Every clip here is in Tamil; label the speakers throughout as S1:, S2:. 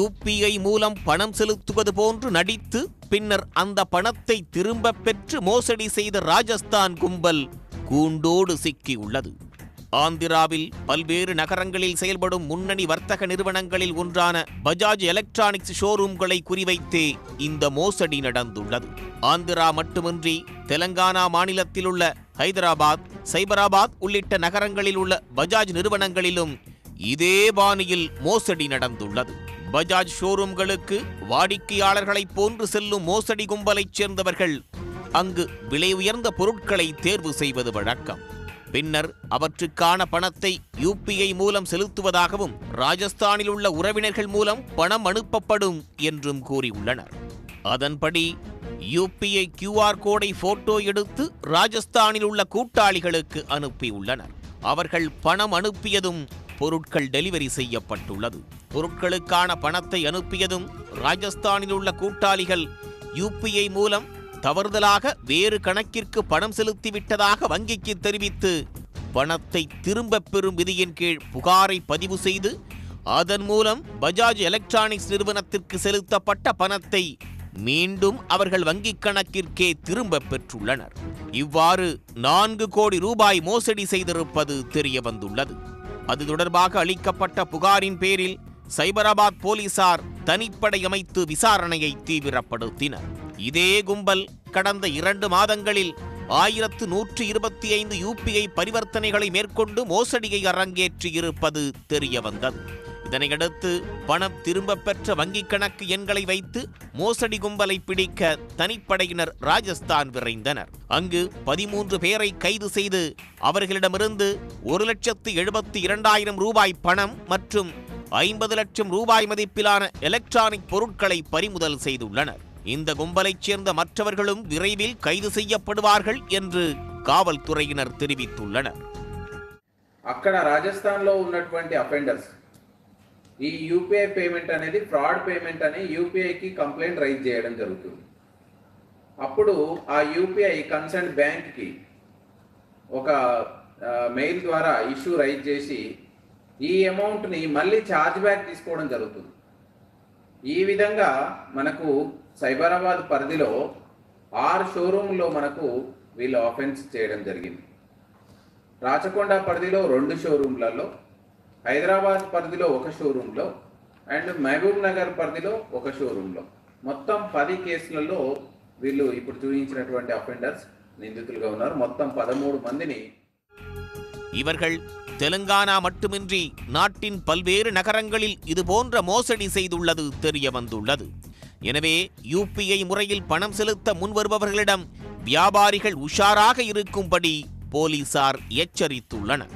S1: UPI மூலம் பணம் செலுத்துவது போன்று நடித்து பின்னர் அந்த பணத்தை திரும்பப் பெற்று மோசடி செய்த ராஜஸ்தான் கும்பல் கூண்டோடு சிக்கியுள்ளது. ஆந்திராவில் பல்வேறு நகரங்களில் செயல்படும் முன்னணி வர்த்தக நிறுவனங்களில் ஒன்றான பஜாஜ் எலக்ட்ரானிக்ஸ் ஷோரூம்களை குறிவைத்தே இந்த மோசடி நடந்துள்ளது. ஆந்திரா மட்டுமின்றி தெலங்கானா மாநிலத்தில் உள்ள ஹைதராபாத், சைபராபாத் உள்ளிட்ட நகரங்களில் உள்ள பஜாஜ் நிறுவனங்களிலும் இதே பாணியில் மோசடி நடந்துள்ளது. பஜாஜ் ஷோரூம்களுக்கு வாடிக்கையாளர்களைப் போன்று செல்லும் மோசடி கும்பலைச் சேர்ந்தவர்கள் அங்கு விலை உயர்ந்த பொருட்களை தேர்வு செய்வது வழக்கம். பின்னர் அவற்றுக்கான பணத்தை UPI மூலம் செலுத்துவதாகவும் ராஜஸ்தானில் உள்ள உறவினர்கள் மூலம் பணம் அனுப்பப்படும் என்றும் கூறியுள்ளனர். அதன்படி UPI QR கோடை போட்டோ எடுத்து ராஜஸ்தானில் உள்ள கூட்டாளிகளுக்கு அனுப்பியுள்ளனர். அவர்கள் பணம் அனுப்பியதும் பொருட்கள் டெலிவரி செய்யப்பட்டுள்ளது. பொருட்களுக்கான பணத்தை அனுப்பியதும் ராஜஸ்தானில் உள்ள கூட்டாளிகள் UPI மூலம் தவறுதலாக வேறு கணக்கிற்கு பணம் செலுத்திவிட்டதாக வங்கிக்கு தெரிவித்து பணத்தை திரும்பப் பெறும் விதியின் கீழ் புகாரை பதிவு செய்து அதன் மூலம் பஜாஜ் எலக்ட்ரானிக்ஸ் நிறுவனத்திற்கு செலுத்தப்பட்ட பணத்தை மீண்டும் அவர்கள் வங்கிக் கணக்கிற்கே திரும்பப் பெற்றுள்ளனர். இவ்வாறு 4 கோடி ரூபாய் மோசடி செய்திருப்பது தெரிய வந்துள்ளது. அது தொடர்பாக அளிக்கப்பட்ட புகாரின் பேரில் சைபராபாத் போலீசார் தனிப்படை அமைத்து விசாரணையை தீவிரப்படுத்தினர். இதே கும்பல் கடந்த 2 மாதங்களில் 1125 UPI பரிவர்த்தனைகளை மேற்கொண்டு மோசடியை அரங்கேற்றி இருப்பது தெரிய வந்தது. இதனையடுத்து பணம் திரும்பப் பெற்ற வங்கிக் கணக்கு எண்களை வைத்து மோசடி கும்பலை பிடிக்க தனிப்படையினர் ராஜஸ்தான் விரைந்தனர். அங்கு 13 பேரை கைது செய்து அவர்களிடமிருந்து 1,72,000 ரூபாய் பணம் மற்றும் 50 லட்சம் ரூபாய் மதிப்பிலான எலக்ட்ரானிக் பொருட்களை பறிமுதல் செய்துள்ளனர். இந்த கும்பலைச் சேர்ந்த மற்றவர்களும் விரைவில் கைது செய்யப்படுவார்கள் என்று காவல்துறையினர் தெரிவித்துள்ளனர்.
S2: అక్కడ రాజస్థాన్లో ఉన్నటువంటి అఫెండర్స్ ఈ UPI పేమెంట్ అనేది ఫ్రాడ్ పేమెంట్ అని UPIకి కంప్లైంట్ రైజ్ చేయడం జరుగుతుంది. అప్పుడు ఆ UPI కన్సర్న్ బ్యాంక్కి ఒక మెయిల్ ద్వారా ఇష్యూ రైజ్ చేసి ఈ అమౌంట్ని మళ్ళీ ఛార్జ్ బ్యాక్ తీసుకోవడం జరుగుతుంది. ఈ విధంగా మనకు సైబరాబాద్ పరిధిలో 6 షోరూంలో మనకు వీళ్ళు ఆఫెన్స్ చేయడం జరిగింది. రాచకొండ పరిధిలో 2 షోరూంలలో, హైదరాబాద్ పరిధిలో 1 షోరూంలో అండ్ మహబూబ్ నగర్ పరిధిలో 1 షోరూంలో మొత్తం 10 కేసులలో వీళ్ళు ఇప్పుడు చూపించినటువంటి అఫెండర్స్ నిందితులుగా ఉన్నారు. మొత్తం 13 మందిని.
S1: இவர்கள் தெலுங்கானா மட்டுமின்றி நாட்டின் பல்வேறு நகரங்களில் இதுபோன்ற மோசடி செய்துள்ளது தெரிய வந்துள்ளது. எனவே UPI முறையில் பணம் செலுத்த முன்வருபவர்களிடம் வியாபாரிகள் உஷாராக இருக்கும்படி போலீசார் எச்சரித்துள்ளனர்.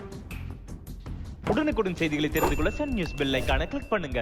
S3: உடனுக்குடன் செய்திகளை தெரிந்து கொள்ள சன் நியூஸ் பெல் ஐகானை கிளிக் பண்ணுங்க.